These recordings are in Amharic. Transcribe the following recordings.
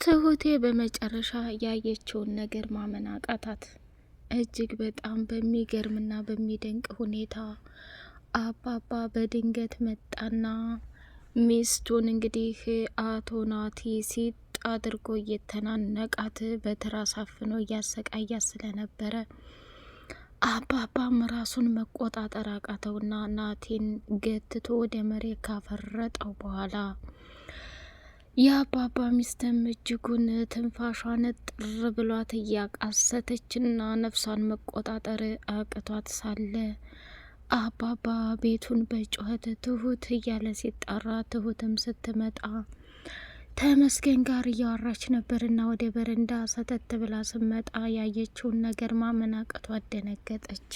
ትሁቴ በመጨረሻ ያየችውን ነገር ማመን አቃታት። እጅግ በጣም በሚገርምና በሚደንቅ ሁኔታ አባባ በድንገት መጣና ሚስቱን እንግዲህ አቶ ናቲ ሲጥ አድርጎ እየተናነቃት በትራስ አፍኖ እያሰቃያት ስለነበረ አባባም ራሱን መቆጣጠር አቃተውና ናቲን ገትቶ ወደ መሬት ካፈረጠው በኋላ የአባባ ሚስትም እጅጉን ትንፋሿን ጥር ብሏት እያቃሰተችና ነፍሷን መቆጣጠር አቅቷት ሳለ አባባ ቤቱን በጩኸት ትሁት እያለ ሲጣራ ትሁትም ስትመጣ ተመስገን ጋር እያወራች ነበርና ወደ በረንዳ ሰተት ብላ ስመጣ ያየችውን ነገር ማመን አቅቷት ደነገጠች።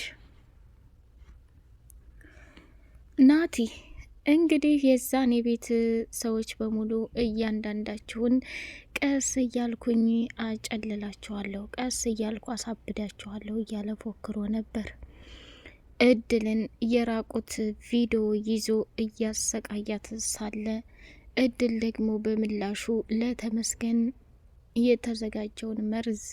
ናቲ እንግዲህ የዛን የቤት ሰዎች በሙሉ እያንዳንዳችሁን ቀስ እያልኩኝ አጨልላችኋለሁ፣ ቀስ እያልኩ አሳብዳችኋለሁ እያለ ፎክሮ ነበር። እድልን የራቁት ቪዲዮ ይዞ እያሰቃያት ሳለ እድል ደግሞ በምላሹ ለተመስገን የተዘጋጀውን መርዝ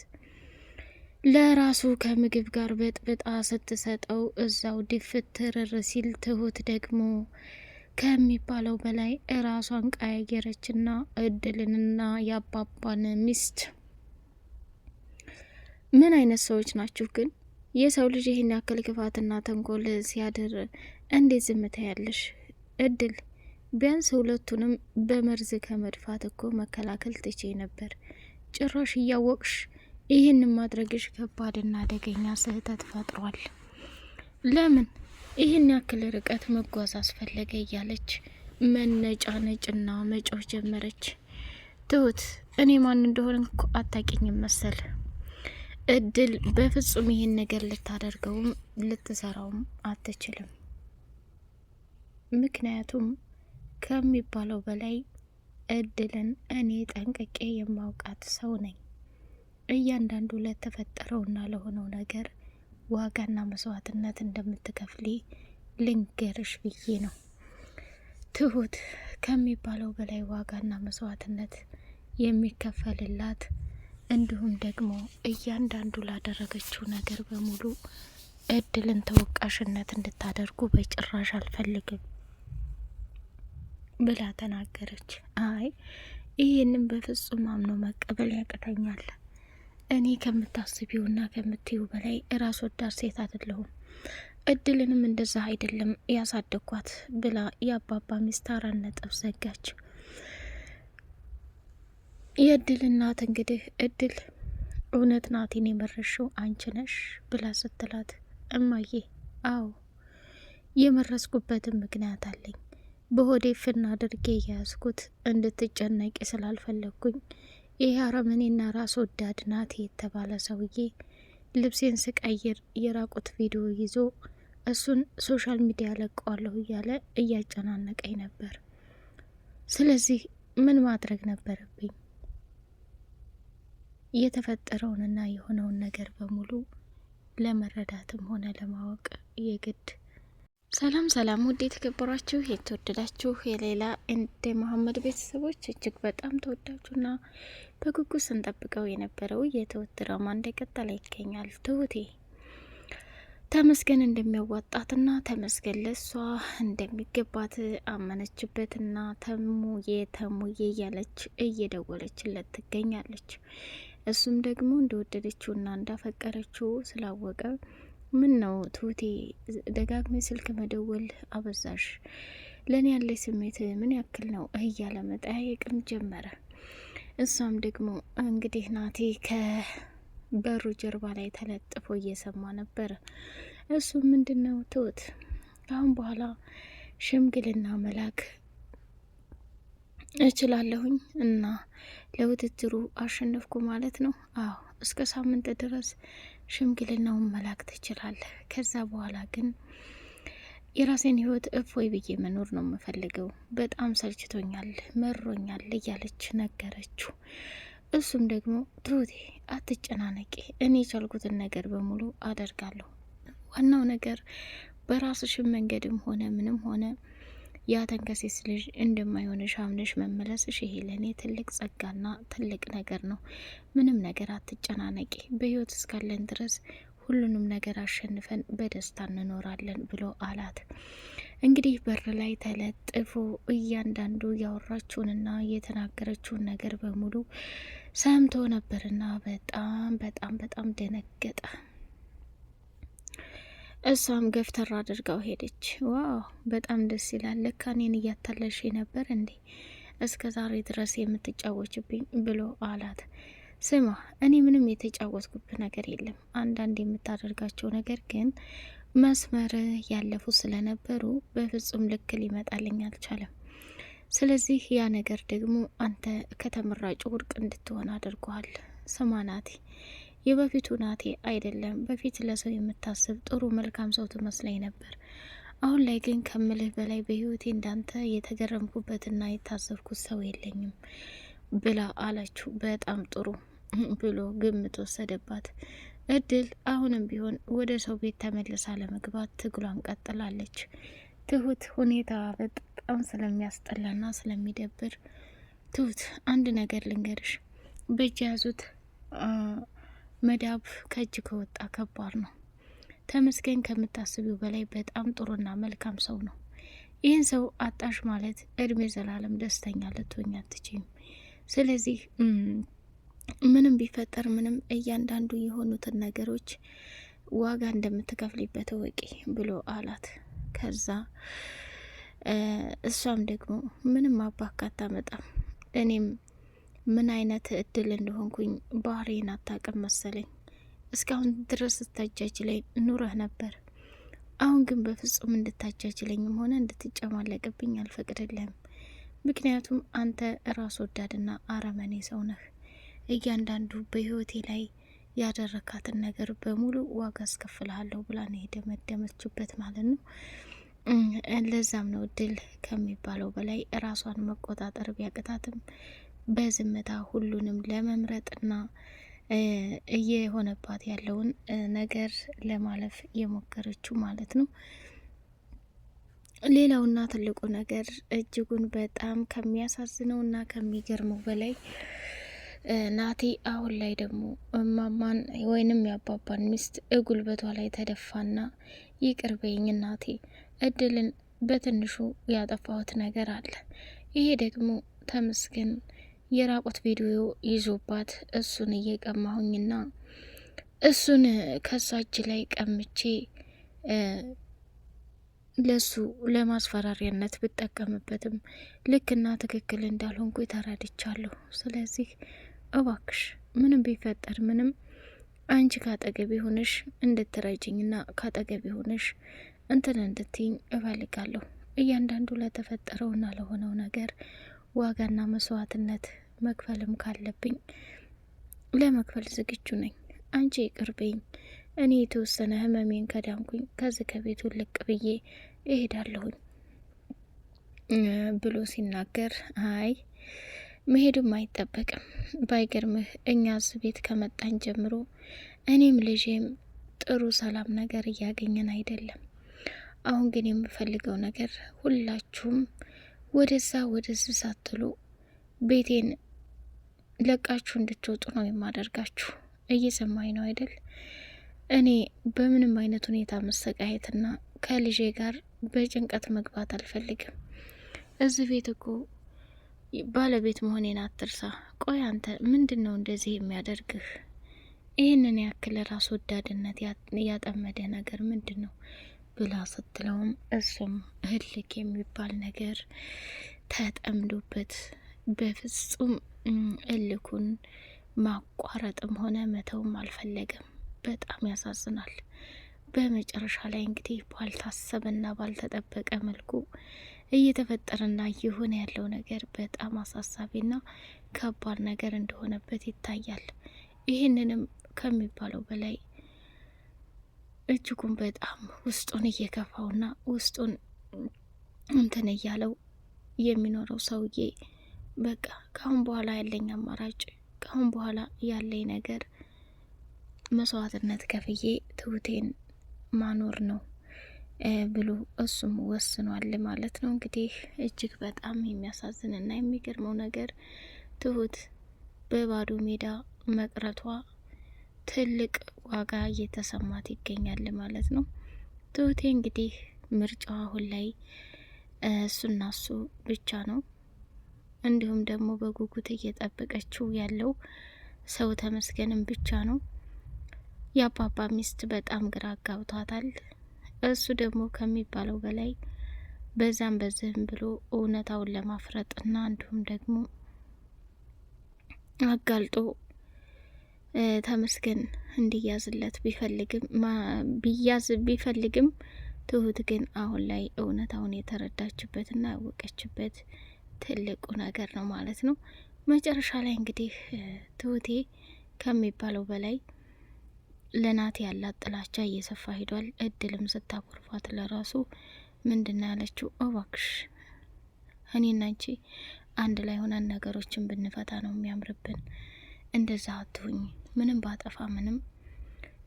ለራሱ ከምግብ ጋር በጥብጣ ስትሰጠው እዛው ድፍት ትርር ሲል ትሁት ደግሞ ከሚባለው በላይ ራሷን ቀያየረችና እድልንና የአባባን ሚስት ምን አይነት ሰዎች ናችሁ ግን? የሰው ልጅ ይህን ያክል ክፋትና ተንኮል ሲያድር እንዴት ዝም ታያለሽ? እድል ቢያንስ ሁለቱንም በመርዝ ከመድፋት እኮ መከላከል ትቼ ነበር። ጭራሽ እያወቅሽ ይህን ማድረግሽ ከባድና አደገኛ ስህተት ፈጥሯል። ለምን ይህን ያክል ርቀት መጓዝ አስፈለገ? እያለች መነጫነጭና መጮህ ጀመረች። ትሁት እኔ ማን እንደሆነ እኮ አታውቂኝም መሰል። እድል በፍጹም ይህን ነገር ልታደርገውም ልትሰራውም አትችልም። ምክንያቱም ከሚባለው በላይ እድልን እኔ ጠንቅቄ የማውቃት ሰው ነኝ። እያንዳንዱ ለተፈጠረውና ለሆነው ነገር ዋጋና መስዋዕትነት እንደምትከፍሊ ልንገርሽ ብዬ ነው። ትሁት ከሚባለው በላይ ዋጋና መስዋዕትነት የሚከፈልላት እንዲሁም ደግሞ እያንዳንዱ ላደረገችው ነገር በሙሉ እድልን ተወቃሽነት እንድታደርጉ በጭራሽ አልፈልግም ብላ ተናገረች። አይ ይህንም በፍጹም አምኖ መቀበል ያቅተኛል። እኔ ከምታስቢውና ከምትዩ በላይ ራስ ወዳድ ሴት አይደለሁም። እድልንም እንደዛ አይደለም ያሳደግኳት ብላ የአባባ ሚስት 4 ነጥብ ዘጋች። የእድል እናት እንግዲህ እድል እውነት ናቲን የመረሽው አንቺ ነሽ ብላ ስትላት፣ እማዬ አዎ የመረስኩበትም ምክንያት አለኝ። በሆዴ ፍና አድርጌ የያዝኩት እንድትጨነቂ ስላልፈለግኩኝ ይህ አረመኔና ራስ ወዳድ ናቲ የተባለ ሰውዬ ልብሴን ስቀይር የራቁት ቪዲዮ ይዞ እሱን ሶሻል ሚዲያ ለቀዋለሁ እያለ እያጨናነቀኝ ነበር። ስለዚህ ምን ማድረግ ነበረብኝ? የተፈጠረውንና የሆነውን ነገር በሙሉ ለመረዳትም ሆነ ለማወቅ የግድ ሰላም ሰላም፣ ውድ የተከበራችሁ የተወደዳችሁ የሌላ እንደ መሐመድ ቤተሰቦች እጅግ በጣም ተወዳጁና በጉጉት ስንጠብቀው የነበረው የትሁት ድራማ እንደቀጠለ ይገኛል። ትሁቴ ተመስገን እንደሚያዋጣትና ተመስገን ለሷ እንደሚገባት አመነችበትና ተሙዬ እያለች እየደወለችለት ትገኛለች። እሱም ደግሞ እንደወደደችውና እንዳፈቀረችው ስላወቀ ምን ነው ትሁቴ ደጋግሜ ስልክ መደወል አበዛሽ? ለኔ ያለ ስሜት ምን ያክል ነው እያለ መጠያየቅም ጀመረ። እሷም ደግሞ እንግዲህ ናቲ ከበሩ ጀርባ ላይ ተለጥፎ እየሰማ ነበረ። እሱ ምንድነው ትሁት አሁን በኋላ ሽምግልና መላክ እችላለሁኝ እና ለውድድሩ አሸነፍኩ ማለት ነው? አዎ እስከ ሳምንት ድረስ ሽምግልናውን መላክ ትችላለህ። ከዛ በኋላ ግን የራሴን ህይወት እፎይ ብዬ መኖር ነው የምፈልገው። በጣም ሰልችቶኛል፣ መሮኛል እያለች ነገረችው። እሱም ደግሞ ትሁቴ አትጨናነቂ፣ እኔ የቻልኩትን ነገር በሙሉ አደርጋለሁ። ዋናው ነገር በራስሽን መንገድም ሆነ ምንም ሆነ ያ ተንከሴስ ልጅ እንደማይሆንሽ አምነሽ መመለስሽ ይሄ ለእኔ ትልቅ ጸጋና ትልቅ ነገር ነው። ምንም ነገር አትጨናነቂ። በህይወት እስካለን ድረስ ሁሉንም ነገር አሸንፈን በደስታ እንኖራለን ብሎ አላት። እንግዲህ በር ላይ ተለጥፎ እያንዳንዱ ያወራችውንና የተናገረችውን ነገር በሙሉ ሰምቶ ነበርና በጣም በጣም በጣም ደነገጠ። እሷም ገፍተራ አድርጋው ሄደች። ዋው በጣም ደስ ይላል። ለካ እኔን እያታለሽ ነበር እንዴ እስከ ዛሬ ድረስ የምትጫወችብኝ ብሎ አላት። ስማ እኔ ምንም የተጫወትኩብህ ነገር የለም። አንዳንድ የምታደርጋቸው ነገር ግን መስመር ያለፉ ስለነበሩ በፍጹም ልክ ሊመጣልኝ አልቻለም። ስለዚህ ያ ነገር ደግሞ አንተ ከተመራጩ ውድቅ እንድትሆን አድርጓል። ስማ ናቲ፣ የበፊቱ ናቲ አይደለም። በፊት ለሰው የምታስብ ጥሩ መልካም ሰው ትመስለኝ ነበር። አሁን ላይ ግን ከምልህ በላይ በህይወቴ እንዳንተ የተገረምኩበትና የታዘብኩት ሰው የለኝም ብላ አለችው። በጣም ጥሩ ብሎ ግምት ወሰደባት። እድል አሁንም ቢሆን ወደ ሰው ቤት ተመልሳ ለመግባት ትግሏን ቀጥላለች። ትሁት ሁኔታ በጣም ስለሚያስጠላና ስለሚደብር፣ ትሁት አንድ ነገር ልንገርሽ፣ በእጅ ያዙት መዳብ ከእጅ ከወጣ ከባድ ነው። ተመስገን ከምታስቢው በላይ በጣም ጥሩና መልካም ሰው ነው። ይህን ሰው አጣሽ ማለት እድሜ ዘላለም ደስተኛ ልትሆኝ አትችይም። ስለዚህ ምንም ቢፈጠር ምንም እያንዳንዱ የሆኑትን ነገሮች ዋጋ እንደምትከፍሊበት ወቂ ብሎ አላት። ከዛ እሷም ደግሞ ምንም አባካታ መጣም እኔም ምን አይነት እድል እንደሆንኩኝ ባህሪን አታውቅም መሰለኝ። እስካሁን ድረስ ስታጃጅ ላይ ኑረህ ነበር። አሁን ግን በፍጹም እንድታጃጅለኝም ሆነ እንድትጨማለቅብኝ አልፈቅድልህም። ምክንያቱም አንተ ራስ ወዳድና አረመኔ ሰው ነህ። እያንዳንዱ በህይወቴ ላይ ያደረካትን ነገር በሙሉ ዋጋ አስከፍልሃለሁ ብላ ነው የደመደመችበት ማለት ነው። ለዛም ነው እድል ከሚባለው በላይ ራሷን መቆጣጠር ቢያቅታትም በዝምታ ሁሉንም ለመምረጥና እየሆነባት ያለውን ነገር ለማለፍ የሞከረችው ማለት ነው። ሌላውና ትልቁ ነገር እጅጉን በጣም ከሚያሳዝነውና ከሚገርመው በላይ ናቲ አሁን ላይ ደግሞ እማማን ወይንም ያባባን ሚስት ጉልበቷ ላይ ተደፋና ይቅር በይኝ እናቴ፣ እድልን በትንሹ ያጠፋሁት ነገር አለ። ይሄ ደግሞ ተመስገን የራቆት ቪዲዮ ይዞባት እሱን እየቀማሁኝና እሱን ከሷ እጅ ላይ ቀምቼ ለሱ ለማስፈራሪያነት ብጠቀምበትም ልክና ትክክል እንዳልሆንኩ ተረድቻለሁ። ስለዚህ እባክሽ ምንም ቢፈጠር ምንም አንቺ ካጠገቤ ሆነሽ እንድትረጅኝና ካጠገቤ ሆነሽ እንትን እንድትይኝ እፈልጋለሁ። እያንዳንዱ ለተፈጠረውና ለሆነው ነገር ዋጋና መስዋዕትነት መክፈልም ካለብኝ ለመክፈል ዝግጁ ነኝ። አንቺ ይቅርበኝ። እኔ የተወሰነ ህመሜን ከዳንኩኝ ከዚህ ከቤቱ ልቅ ብዬ እሄዳለሁኝ ብሎ ሲናገር፣ አይ መሄዱም አይጠበቅም። ባይገርምህ እኛ እዚህ ቤት ከመጣን ጀምሮ እኔም ልጄም ጥሩ ሰላም ነገር እያገኘን አይደለም። አሁን ግን የምፈልገው ነገር ሁላችሁም ወደዛ ወደዚህ ሳትሉ ቤቴን ለቃችሁ እንድትወጡ ነው የማደርጋችሁ። እየሰማኝ ነው አይደል? እኔ በምንም አይነት ሁኔታ መሰቃየትና ከልጄ ጋር በጭንቀት መግባት አልፈልግም። እዚህ ቤት እኮ ባለቤት መሆኔን አትርሳ። ቆይ አንተ ምንድን ነው እንደዚህ የሚያደርግህ? ይህንን ያክል ራስ ወዳድነት ያጠመደ ነገር ምንድን ነው ብላ ስትለውም እሱም እልክ የሚባል ነገር ተጠምዶበት በፍጹም እልኩን ማቋረጥም ሆነ መተውም አልፈለገም። በጣም ያሳዝናል። በመጨረሻ ላይ እንግዲህ ባልታሰበና ባልተጠበቀ መልኩ እየተፈጠረና እየሆነ ያለው ነገር በጣም አሳሳቢና ከባድ ነገር እንደሆነበት ይታያል። ይህንንም ከሚባለው በላይ እጅጉን በጣም ውስጡን እየከፋውና ውስጡን እንትን እያለው የሚኖረው ሰውዬ በቃ ካሁን በኋላ ያለኝ አማራጭ ካሁን በኋላ ያለኝ ነገር መስዋዕትነት ከፍዬ ትሁቴን ማኖር ነው። ብሎ እሱም ወስኗል ማለት ነው። እንግዲህ እጅግ በጣም የሚያሳዝንና የሚገርመው ነገር ትሁት በባዶ ሜዳ መቅረቷ ትልቅ ዋጋ እየተሰማት ይገኛል ማለት ነው። ትሁቴ እንግዲህ ምርጫዋ አሁን ላይ እሱና እሱ ብቻ ነው። እንዲሁም ደግሞ በጉጉት እየጠበቀችው ያለው ሰው ተመስገንም ብቻ ነው። የአባባ ሚስት በጣም ግራ አጋብቷታል። እሱ ደግሞ ከሚባለው በላይ በዛም በዚህም ብሎ እውነታውን ለማፍረጥና እንዲሁም ደግሞ አጋልጦ ተመስገን እንዲያዝለት ቢፈልግም ትሁት ግን አሁን ላይ እውነታውን የተረዳችበትና ያወቀችበት ትልቁ ነገር ነው ማለት ነው። መጨረሻ ላይ እንግዲህ ትሁቴ ከሚባለው በላይ ለናቲ ያላት ጥላቻ እየሰፋ ሂዷል። እድልም ስታኮርፏት ለራሱ ምንድን ያለችው እባክሽ እኔና አንቺ አንድ ላይ ሆነን ነገሮችን ብንፈታ ነው የሚያምርብን፣ እንደዛ አትሁኝ፣ ምንም ባጠፋ ምንም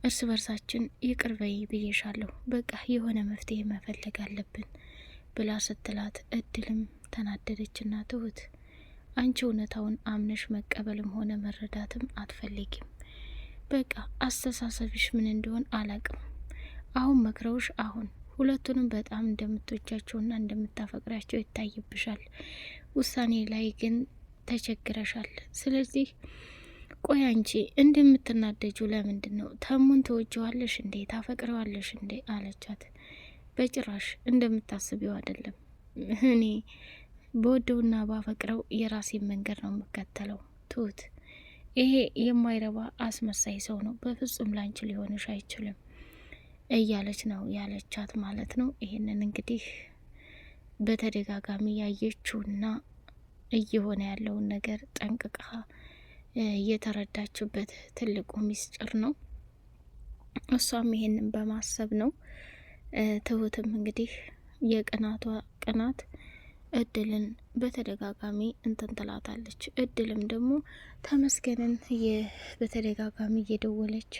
እርስ በርሳችን ይቅር በይ ብዬሻለሁ፣ በቃ የሆነ መፍትሄ መፈለግ አለብን ብላ ስትላት እድልም ተናደደችና ትሁት አንቺ እውነታውን አምነሽ መቀበልም ሆነ መረዳትም አትፈልጊም፣ በቃ አስተሳሰብሽ ምን እንደሆን አላቅም፣ አሁን መክረውሽ አሁን ሁለቱንም በጣም እንደምትወጃቸውና እንደምታፈቅራቸው ይታይብሻል፣ ውሳኔ ላይ ግን ተቸግረሻል። ስለዚህ ቆይ አንቺ እንደምትናደጁ ለምንድን ነው? ተሙን ተወጀዋለሽ እንዴ? ታፈቅረዋለሽ እንዴ? አለቻት። በጭራሽ እንደምታስቢው አይደለም። እኔ በወደውና ባፈቅረው የራሴን መንገድ ነው የምከተለው ትሁት። ይሄ የማይረባ አስመሳይ ሰው ነው፣ በፍጹም ላንቺ ሊሆንሽ አይችልም እያለች ነው ያለቻት ማለት ነው። ይሄንን እንግዲህ በተደጋጋሚ ያየችውና እየሆነ ያለውን ነገር ጠንቅቃ የተረዳችበት ትልቁ ሚስጥር ነው። እሷም ይሄንን በማሰብ ነው። ትሁትም እንግዲህ የቅናቷ ቅናት እድልን በተደጋጋሚ እንትን ትላታለች። እድልም ደግሞ ተመስገንን በተደጋጋሚ እየደወለች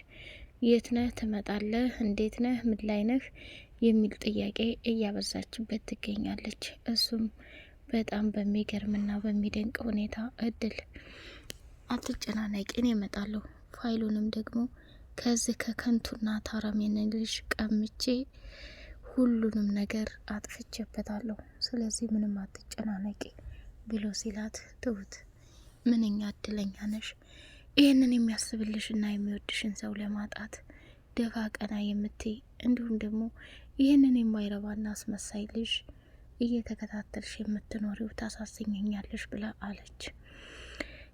የት ነህ? ትመጣለህ? እንዴት ነህ? ምን ላይ ነህ? የሚል ጥያቄ እያበዛችበት ትገኛለች። እሱም በጣም በሚገርምና በሚደንቅ ሁኔታ እድል አትጨናነቂ፣ እኔ እመጣለሁ፣ ፋይሉንም ደግሞ ከዚህ ከከንቱና ታራሜን ልጅ ቀምቼ ሁሉንም ነገር አጥፍቼበታለሁ፣ ስለዚህ ምንም አትጨናነቂ ብሎ ሲላት ትሁት ምንኛ እድለኛ ነሽ፣ ይህንን የሚያስብልሽና የሚወድሽን ሰው ለማጣት ደፋ ቀና የምትይ እንዲሁም ደግሞ ይህንን የማይረባና አስመሳይ ልጅ እየተከታተልሽ የምትኖሪው ታሳዝኘኛለሽ ብላ አለች።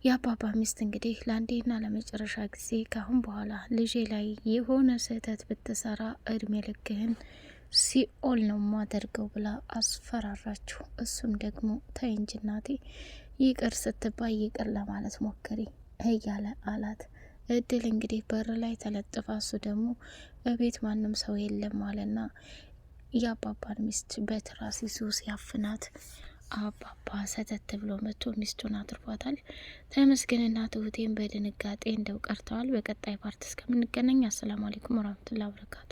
የአባባ ሚስት እንግዲህ ለአንዴና ለመጨረሻ ጊዜ ካሁን በኋላ ልጄ ላይ የሆነ ስህተት ብትሰራ እድሜ ልክህን ሲኦል ነው ማደርገው ብላ አስፈራራችሁ። እሱም ደግሞ ተይ እንጂ እናቴ ይቅር ስትባይ ይቅር ለማለት ሞክሪ እያለ አላት። እድል እንግዲህ በር ላይ ተለጥፋ እሱ ደግሞ እቤት ማንም ሰው የለም አለና የአባባን ሚስት በትራስ ይዞ ሲያፍናት አባባ ሰተት ብሎ መጥቶ ሚስቱን አትርፏታል። ተመስገንና ትሁቴን በድንጋጤ እንደው ቀርተዋል። በቀጣይ ፓርት እስከምንገናኝ አሰላሙ አለይኩም ወራህመቱላሂ ወበረካቱ።